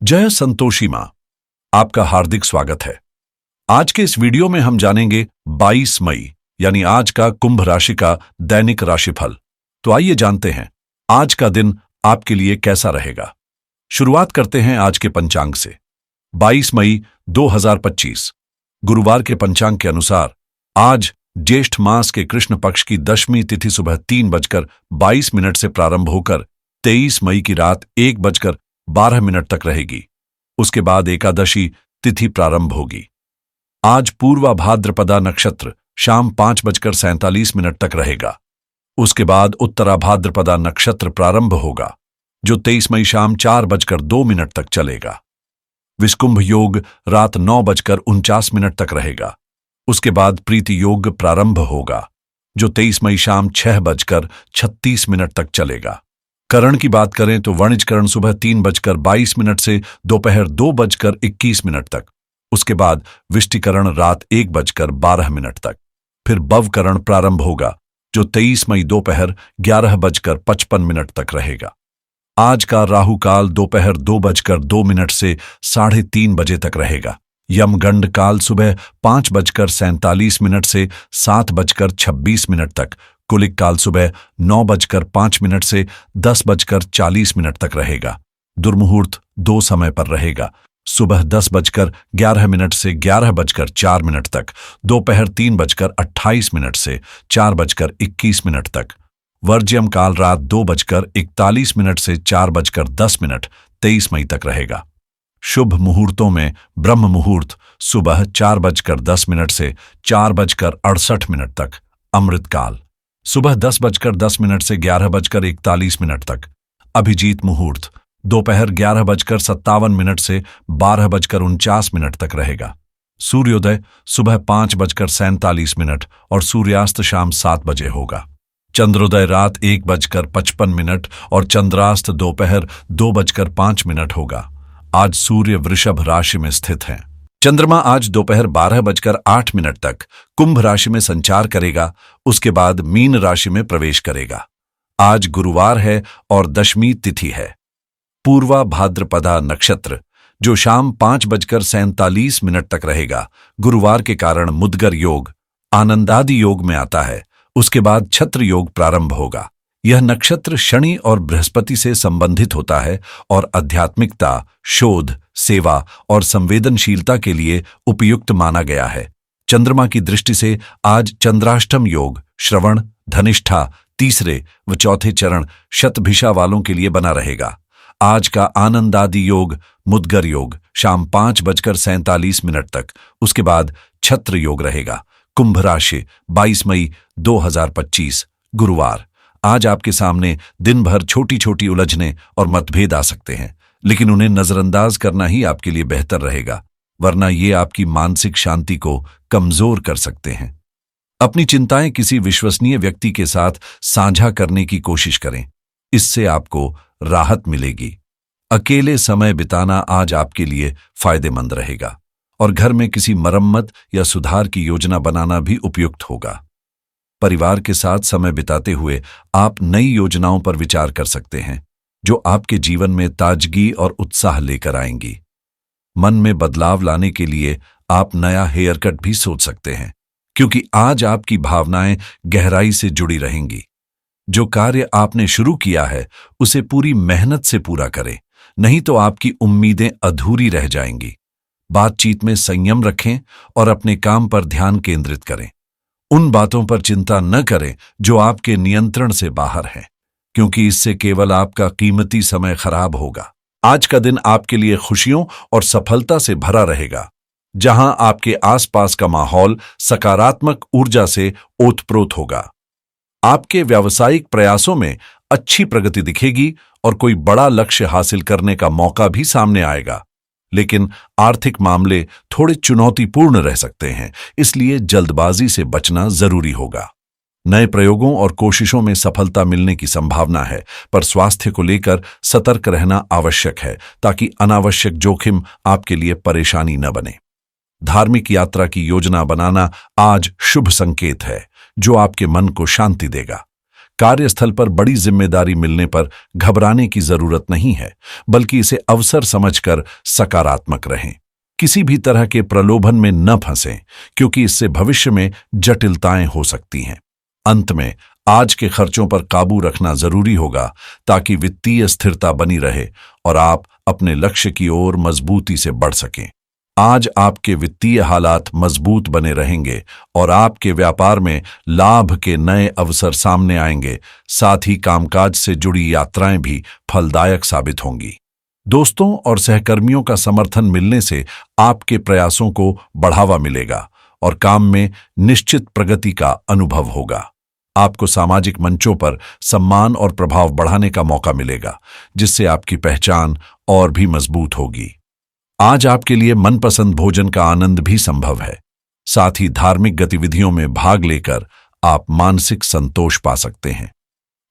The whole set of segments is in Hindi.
जय संतोषी मां, आपका हार्दिक स्वागत है। आज के इस वीडियो में हम जानेंगे 22 मई यानी आज का कुंभ राशि का दैनिक राशिफल। तो आइए जानते हैं आज का दिन आपके लिए कैसा रहेगा। शुरुआत करते हैं आज के पंचांग से। 22 मई 2025 गुरुवार के पंचांग के अनुसार आज ज्येष्ठ मास के कृष्ण पक्ष की दशमी तिथि सुबह 3:22 से प्रारंभ होकर 23 मई की रात 1:12 तक रहेगी। उसके बाद एकादशी तिथि प्रारंभ होगी। आज पूर्वा भाद्रपदा नक्षत्र शाम 5:47 तक रहेगा। उसके बाद उत्तरा भाद्रपदा नक्षत्र प्रारंभ होगा, जो 23 मई शाम 4:02 तक चलेगा। विष्कुंभ योग रात 9:49 तक रहेगा। उसके बाद प्रीति योग प्रारंभ होगा, जो 23 मई शाम 6:36 तक चलेगा। करण की बात करें तो वणिजकरण सुबह 3:22 से दोपहर 2:21 तक। उसके बाद विष्टिकरण रात 1:12 तक। फिर भवकरण प्रारंभ होगा, जो 23 मई दोपहर 11:55 तक रहेगा। आज का राहु काल दोपहर 2:02 से 3:30 बजे तक रहेगा। यमगंड काल सुबह 5:47 से 7:26 तक। कुलिक काल सुबह 9:05 से 10:40 तक रहेगा। दुर्मुहूर्त 2 समय पर रहेगा, सुबह 10:11 से 11:04 तक, दोपहर 3:28 से 4:21 तक। वर्ज्यम काल रात 2:41 से 4:10 23 मई तक रहेगा। शुभ मुहूर्तों में ब्रह्म मुहूर्त सुबह 4:10 से 4:68 तक। अमृतकाल सुबह 10:10 से 11:41 तक। अभिजीत मुहूर्त दोपहर 11:57 से 12:49 तक रहेगा। सूर्योदय सुबह 5:47 और सूर्यास्त शाम 7 बजे होगा। चंद्रोदय रात 1:55 और चंद्रास्त दोपहर 2:05 होगा। आज सूर्य वृषभ राशि में स्थित है। चंद्रमा आज दोपहर 12:08 तक कुंभ राशि में संचार करेगा। उसके बाद मीन राशि में प्रवेश करेगा। आज गुरुवार है और दशमी तिथि है। पूर्वा भाद्रपदा नक्षत्र जो शाम 5:47 तक रहेगा, गुरुवार के कारण मुद्गर योग आनंदादि योग में आता है। उसके बाद छत्र योग प्रारंभ होगा। यह नक्षत्र शनि और बृहस्पति से संबंधित होता है और आध्यात्मिकता, शोध, सेवा और संवेदनशीलता के लिए उपयुक्त माना गया है। चंद्रमा की दृष्टि से आज चंद्राष्टम योग श्रवण, धनिष्ठा, तीसरे व चौथे चरण शतभिषा वालों के लिए बना रहेगा। आज का आनंदादि योग मुद्गर योग शाम 5:47 तक। उसके बाद छत्र योग रहेगा। कुंभ राशि 22 मई 2025 गुरुवार। आज आपके सामने दिन भर छोटी छोटी उलझनें और मतभेद आ सकते हैं, लेकिन उन्हें नजरअंदाज करना ही आपके लिए बेहतर रहेगा, वरना ये आपकी मानसिक शांति को कमजोर कर सकते हैं। अपनी चिंताएं किसी विश्वसनीय व्यक्ति के साथ साझा करने की कोशिश करें, इससे आपको राहत मिलेगी। अकेले समय बिताना आज आपके लिए फायदेमंद रहेगा और घर में किसी मरम्मत या सुधार की योजना बनाना भी उपयुक्त होगा। परिवार के साथ समय बिताते हुए आप नई योजनाओं पर विचार कर सकते हैं, जो आपके जीवन में ताजगी और उत्साह लेकर आएंगी। मन में बदलाव लाने के लिए आप नया हेयर कट भी सोच सकते हैं, क्योंकि आज आपकी भावनाएं गहराई से जुड़ी रहेंगी। जो कार्य आपने शुरू किया है उसे पूरी मेहनत से पूरा करें, नहीं तो आपकी उम्मीदें अधूरी रह जाएंगी। बातचीत में संयम रखें और अपने काम पर ध्यान केंद्रित करें। उन बातों पर चिंता न करें जो आपके नियंत्रण से बाहर हैं, क्योंकि इससे केवल आपका कीमती समय खराब होगा। आज का दिन आपके लिए खुशियों और सफलता से भरा रहेगा, जहां आपके आसपास का माहौल सकारात्मक ऊर्जा से ओतप्रोत होगा। आपके व्यावसायिक प्रयासों में अच्छी प्रगति दिखेगी और कोई बड़ा लक्ष्य हासिल करने का मौका भी सामने आएगा, लेकिन आर्थिक मामले थोड़े चुनौतीपूर्ण रह सकते हैं, इसलिए जल्दबाजी से बचना जरूरी होगा। नए प्रयोगों और कोशिशों में सफलता मिलने की संभावना है, पर स्वास्थ्य को लेकर सतर्क रहना आवश्यक है, ताकि अनावश्यक जोखिम आपके लिए परेशानी न बने। धार्मिक यात्रा की योजना बनाना आज शुभ संकेत है, जो आपके मन को शांति देगा। कार्यस्थल पर बड़ी जिम्मेदारी मिलने पर घबराने की जरूरत नहीं है, बल्कि इसे अवसर समझकर सकारात्मक रहें। किसी भी तरह के प्रलोभन में न फंसें, क्योंकि इससे भविष्य में जटिलताएं हो सकती हैं। अंत में आज के खर्चों पर काबू रखना जरूरी होगा, ताकि वित्तीय स्थिरता बनी रहे और आप अपने लक्ष्य की ओर मजबूती से बढ़ सकें। आज आपके वित्तीय हालात मजबूत बने रहेंगे और आपके व्यापार में लाभ के नए अवसर सामने आएंगे। साथ ही कामकाज से जुड़ी यात्राएं भी फलदायक साबित होंगी। दोस्तों और सहकर्मियों का समर्थन मिलने से आपके प्रयासों को बढ़ावा मिलेगा और काम में निश्चित प्रगति का अनुभव होगा। आपको सामाजिक मंचों पर सम्मान और प्रभाव बढ़ाने का मौका मिलेगा, जिससे आपकी पहचान और भी मजबूत होगी। आज आपके लिए मनपसंद भोजन का आनंद भी संभव है। साथ ही धार्मिक गतिविधियों में भाग लेकर आप मानसिक संतोष पा सकते हैं।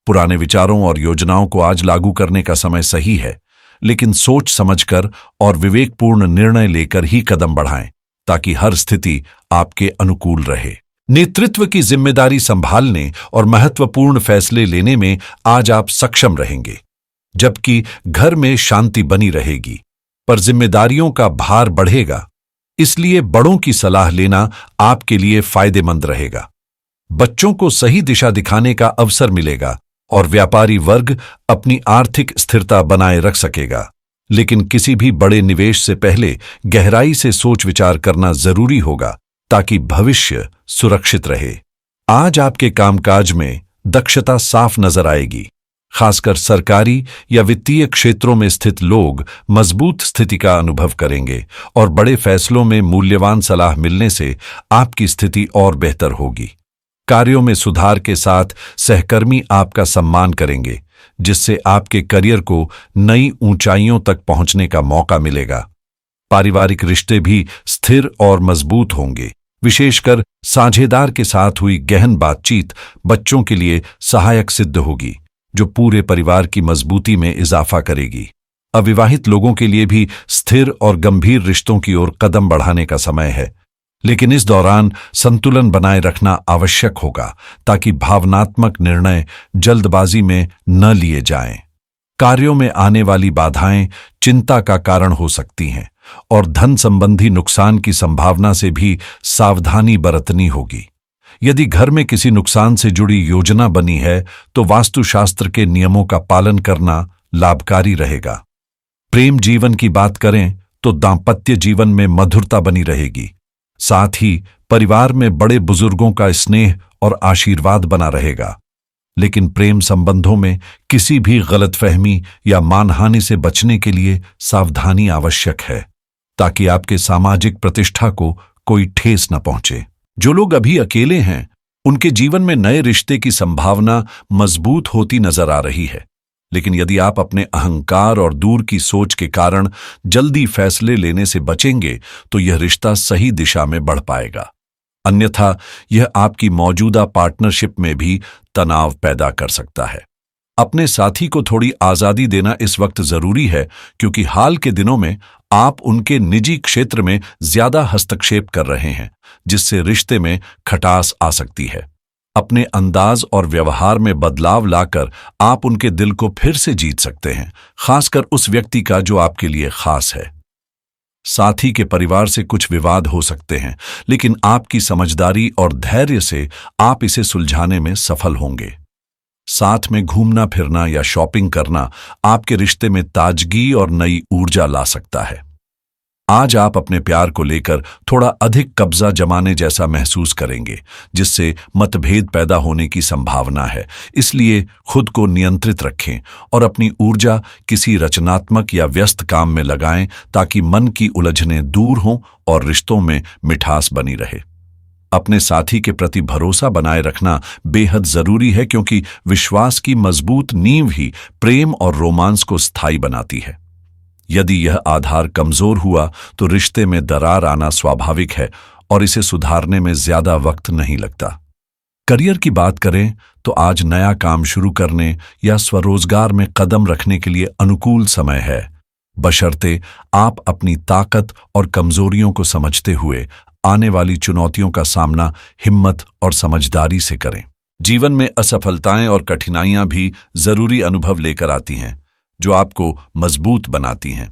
पुराने विचारों और योजनाओं को आज लागू करने का समय सही है, लेकिन सोच समझकर और विवेकपूर्ण निर्णय लेकर ही कदम बढ़ाएं, ताकि हर स्थिति आपके अनुकूल रहे। नेतृत्व की जिम्मेदारी संभालने और महत्वपूर्ण फैसले लेने में आज आप सक्षम रहेंगे, जबकि घर में शांति बनी रहेगी, पर जिम्मेदारियों का भार बढ़ेगा। इसलिए बड़ों की सलाह लेना आपके लिए फायदेमंद रहेगा। बच्चों को सही दिशा दिखाने का अवसर मिलेगा और व्यापारी वर्ग अपनी आर्थिक स्थिरता बनाए रख सकेगा। लेकिन किसी भी बड़े निवेश से पहले गहराई से सोच विचार करना जरूरी होगा, ताकि भविष्य सुरक्षित रहे। आज आपके कामकाज में दक्षता साफ नजर आएगी। खासकर सरकारी या वित्तीय क्षेत्रों में स्थित लोग मजबूत स्थिति का अनुभव करेंगे और बड़े फैसलों में मूल्यवान सलाह मिलने से आपकी स्थिति और बेहतर होगी। कार्यों में सुधार के साथ सहकर्मी आपका सम्मान करेंगे, जिससे आपके करियर को नई ऊंचाइयों तक पहुंचने का मौका मिलेगा। पारिवारिक रिश्ते भी स्थिर और मजबूत होंगे। विशेषकर साझेदार के साथ हुई गहन बातचीत बच्चों के लिए सहायक सिद्ध होगी, जो पूरे परिवार की मजबूती में इजाफा करेगी। अविवाहित लोगों के लिए भी स्थिर और गंभीर रिश्तों की ओर कदम बढ़ाने का समय है, लेकिन इस दौरान संतुलन बनाए रखना आवश्यक होगा, ताकि भावनात्मक निर्णय जल्दबाजी में न लिए जाएं। कार्यों में आने वाली बाधाएं चिंता का कारण हो सकती हैं और धन संबंधी नुकसान की संभावना से भी सावधानी बरतनी होगी। यदि घर में किसी नुकसान से जुड़ी योजना बनी है, तो वास्तुशास्त्र के नियमों का पालन करना लाभकारी रहेगा। प्रेम जीवन की बात करें तो दांपत्य जीवन में मधुरता बनी रहेगी। साथ ही परिवार में बड़े बुजुर्गों का स्नेह और आशीर्वाद बना रहेगा। लेकिन प्रेम संबंधों में किसी भी गलतफहमी या मानहानि से बचने के लिए सावधानी आवश्यक है, ताकि आपके सामाजिक प्रतिष्ठा को कोई ठेस न पहुंचे। जो लोग अभी अकेले हैं, उनके जीवन में नए रिश्ते की संभावना मजबूत होती नजर आ रही है। लेकिन यदि आप अपने अहंकार और दूर की सोच के कारण जल्दी फैसले लेने से बचेंगे, तो यह रिश्ता सही दिशा में बढ़ पाएगा। अन्यथा यह आपकी मौजूदा पार्टनरशिप में भी तनाव पैदा कर सकता है। अपने साथी को थोड़ी आजादी देना इस वक्त जरूरी है, क्योंकि हाल के दिनों में आप उनके निजी क्षेत्र में ज्यादा हस्तक्षेप कर रहे हैं, जिससे रिश्ते में खटास आ सकती है। अपने अंदाज और व्यवहार में बदलाव लाकर आप उनके दिल को फिर से जीत सकते हैं, खासकर उस व्यक्ति का जो आपके लिए खास है। साथी के परिवार से कुछ विवाद हो सकते हैं, लेकिन आपकी समझदारी और धैर्य से आप इसे सुलझाने में सफल होंगे। साथ में घूमना फिरना या शॉपिंग करना आपके रिश्ते में ताजगी और नई ऊर्जा ला सकता है। आज आप अपने प्यार को लेकर थोड़ा अधिक कब्जा जमाने जैसा महसूस करेंगे, जिससे मतभेद पैदा होने की संभावना है। इसलिए खुद को नियंत्रित रखें और अपनी ऊर्जा किसी रचनात्मक या व्यस्त काम में लगाएं, ताकि मन की उलझनें दूर हों और रिश्तों में मिठास बनी रहे। अपने साथी के प्रति भरोसा बनाए रखना बेहद जरूरी है, क्योंकि विश्वास की मजबूत नींव ही प्रेम और रोमांस को स्थायी बनाती है। यदि यह आधार कमजोर हुआ, तो रिश्ते में दरार आना स्वाभाविक है और इसे सुधारने में ज्यादा वक्त नहीं लगता। करियर की बात करें तो आज नया काम शुरू करने या स्वरोजगार में कदम रखने के लिए अनुकूल समय है, बशर्ते आप अपनी ताकत और कमजोरियों को समझते हुए आने वाली चुनौतियों का सामना हिम्मत और समझदारी से करें। जीवन में असफलताएं और कठिनाइयां भी जरूरी अनुभव लेकर आती हैं, जो आपको मजबूत बनाती हैं।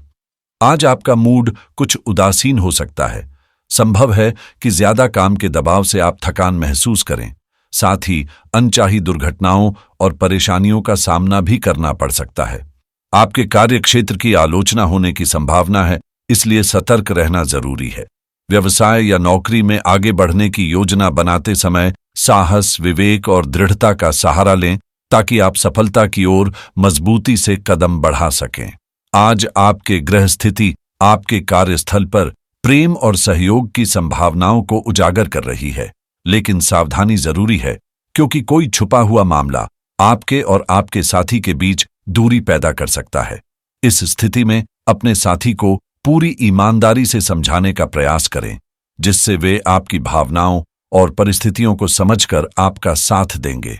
आज आपका मूड कुछ उदासीन हो सकता है। संभव है कि ज्यादा काम के दबाव से आप थकान महसूस करें। साथ ही अनचाही दुर्घटनाओं और परेशानियों का सामना भी करना पड़ सकता है। आपके कार्यक्षेत्र की आलोचना होने की संभावना है, इसलिए सतर्क रहना जरूरी है। व्यवसाय या नौकरी में आगे बढ़ने की योजना बनाते समय साहस, विवेक और दृढ़ता का सहारा लें, ताकि आप सफलता की ओर मजबूती से कदम बढ़ा सकें। आज आपके ग्रह स्थिति आपके कार्यस्थल पर प्रेम और सहयोग की संभावनाओं को उजागर कर रही है, लेकिन सावधानी जरूरी है, क्योंकि कोई छुपा हुआ मामला आपके और आपके साथी के बीच दूरी पैदा कर सकता है। इस स्थिति में अपने साथी को पूरी ईमानदारी से समझाने का प्रयास करें, जिससे वे आपकी भावनाओं और परिस्थितियों को समझकर आपका साथ देंगे।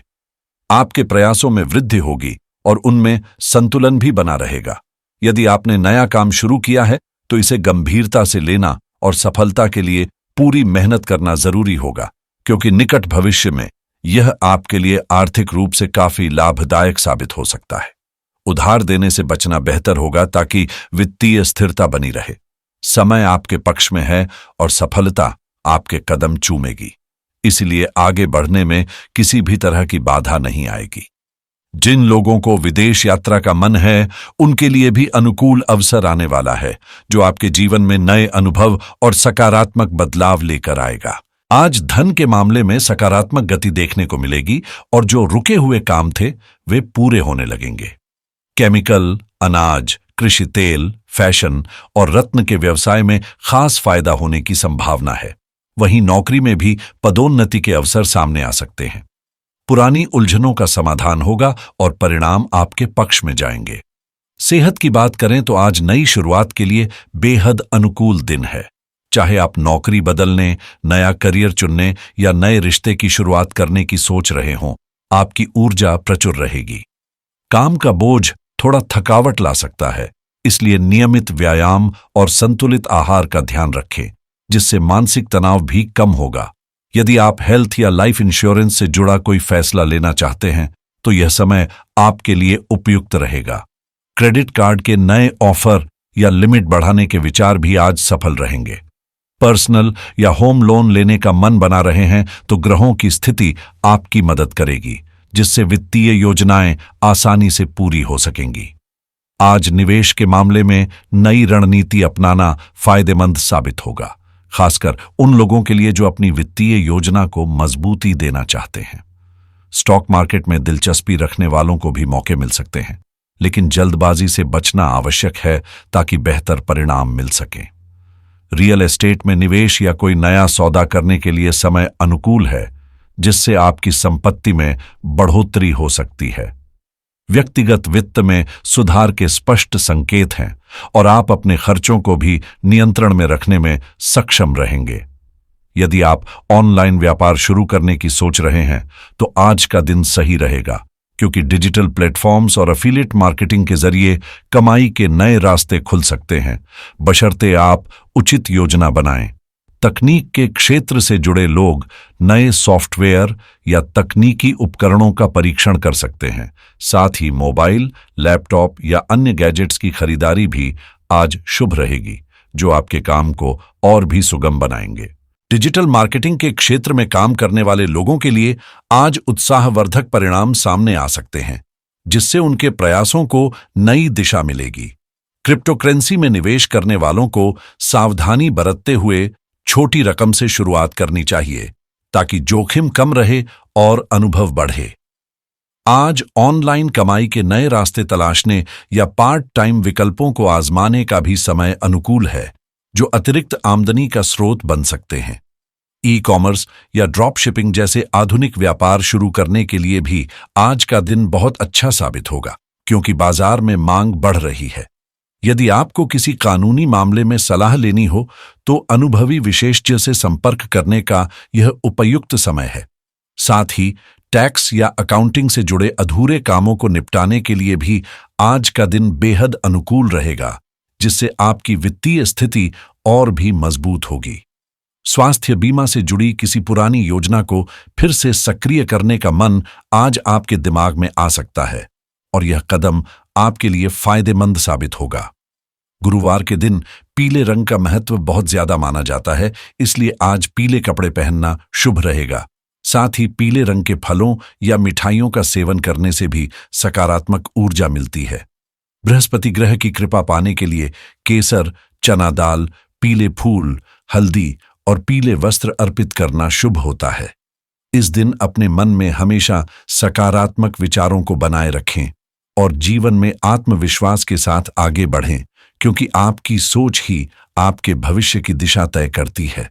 आपके प्रयासों में वृद्धि होगी और उनमें संतुलन भी बना रहेगा। यदि आपने नया काम शुरू किया है तो इसे गंभीरता से लेना और सफलता के लिए पूरी मेहनत करना जरूरी होगा, क्योंकि निकट भविष्य में यह आपके लिए आर्थिक रूप से काफी लाभदायक साबित हो सकता है। उधार देने से बचना बेहतर होगा, ताकि वित्तीय स्थिरता बनी रहे। समय आपके पक्ष में है और सफलता आपके कदम चूमेगी, इसलिए आगे बढ़ने में किसी भी तरह की बाधा नहीं आएगी। जिन लोगों को विदेश यात्रा का मन है, उनके लिए भी अनुकूल अवसर आने वाला है, जो आपके जीवन में नए अनुभव और सकारात्मक बदलाव लेकर आएगा। आज धन के मामले में सकारात्मक गति देखने को मिलेगी और जो रुके हुए काम थे वे पूरे होने लगेंगे। केमिकल, अनाज, कृषि तेल, फैशन और रत्न के व्यवसाय में खास फायदा होने की संभावना है। वहीं नौकरी में भी पदोन्नति के अवसर सामने आ सकते हैं। पुरानी उलझनों का समाधान होगा और परिणाम आपके पक्ष में जाएंगे। सेहत की बात करें तो आज नई शुरुआत के लिए बेहद अनुकूल दिन है। चाहे आप नौकरी बदलने, नया करियर चुनने या नए रिश्ते की शुरुआत करने की सोच रहे हों, आपकी ऊर्जा प्रचुर रहेगी। काम का बोझ थोड़ा थकावट ला सकता है, इसलिए नियमित व्यायाम और संतुलित आहार का ध्यान रखें, जिससे मानसिक तनाव भी कम होगा। यदि आप हेल्थ या लाइफ इंश्योरेंस से जुड़ा कोई फैसला लेना चाहते हैं, तो यह समय आपके लिए उपयुक्त रहेगा। क्रेडिट कार्ड के नए ऑफर या लिमिट बढ़ाने के विचार भी आज सफल रहेंगे। पर्सनल या होम लोन लेने का मन बना रहे हैं तो ग्रहों की स्थिति आपकी मदद करेगी, जिससे वित्तीय योजनाएं आसानी से पूरी हो सकेंगी। आज निवेश के मामले में नई रणनीति अपनाना फायदेमंद साबित होगा, खासकर उन लोगों के लिए जो अपनी वित्तीय योजना को मजबूती देना चाहते हैं। स्टॉक मार्केट में दिलचस्पी रखने वालों को भी मौके मिल सकते हैं, लेकिन जल्दबाजी से बचना आवश्यक है ताकि बेहतर परिणाम मिल सके। रियल एस्टेट में निवेश या कोई नया सौदा करने के लिए समय अनुकूल है, जिससे आपकी संपत्ति में बढ़ोतरी हो सकती है। व्यक्तिगत वित्त में सुधार के स्पष्ट संकेत हैं और आप अपने खर्चों को भी नियंत्रण में रखने में सक्षम रहेंगे। यदि आप ऑनलाइन व्यापार शुरू करने की सोच रहे हैं, तो आज का दिन सही रहेगा, क्योंकि डिजिटल प्लेटफॉर्म्स और एफिलिएट मार्केटिंग के जरिए कमाई के नए रास्ते खुल सकते हैं, बशर्ते आप उचित योजना बनाएं। तकनीक के क्षेत्र से जुड़े लोग नए सॉफ्टवेयर या तकनीकी उपकरणों का परीक्षण कर सकते हैं। साथ ही मोबाइल, लैपटॉप या अन्य गैजेट्स की खरीदारी भी आज शुभ रहेगी, जो आपके काम को और भी सुगम बनाएंगे। डिजिटल मार्केटिंग के क्षेत्र में काम करने वाले लोगों के लिए आज उत्साहवर्धक परिणाम सामने आ सकते हैं, जिससे उनके प्रयासों को नई दिशा मिलेगी। क्रिप्टोकरेंसी में निवेश करने वालों को सावधानी बरतते हुए छोटी रकम से शुरुआत करनी चाहिए, ताकि जोखिम कम रहे और अनुभव बढ़े। आज ऑनलाइन कमाई के नए रास्ते तलाशने या पार्ट टाइम विकल्पों को आजमाने का भी समय अनुकूल है, जो अतिरिक्त आमदनी का स्रोत बन सकते हैं। ई कॉमर्स या ड्रॉप शिपिंग जैसे आधुनिक व्यापार शुरू करने के लिए भी आज का दिन बहुत अच्छा साबित होगा, क्योंकि बाजार में मांग बढ़ रही है। यदि आपको किसी कानूनी मामले में सलाह लेनी हो, तो अनुभवी विशेषज्ञ से संपर्क करने का यह उपयुक्त समय है। साथ ही टैक्स या अकाउंटिंग से जुड़े अधूरे कामों को निपटाने के लिए भी आज का दिन बेहद अनुकूल रहेगा, जिससे आपकी वित्तीय स्थिति और भी मजबूत होगी। स्वास्थ्य बीमा से जुड़ी किसी पुरानी योजना को फिर से सक्रिय करने का मन आज आपके दिमाग में आ सकता है और यह कदम आपके लिए फायदेमंद साबित होगा। गुरुवार के दिन पीले रंग का महत्व बहुत ज्यादा माना जाता है, इसलिए आज पीले कपड़े पहनना शुभ रहेगा। साथ ही पीले रंग के फलों या मिठाइयों का सेवन करने से भी सकारात्मक ऊर्जा मिलती है। बृहस्पति ग्रह की कृपा पाने के लिए केसर, चना दाल, पीले फूल, हल्दी और पीले वस्त्र अर्पित करना शुभ होता है। इस दिन अपने मन में हमेशा सकारात्मक विचारों को बनाए रखें और जीवन में आत्मविश्वास के साथ आगे बढ़ें, क्योंकि आपकी सोच ही आपके भविष्य की दिशा तय करती है।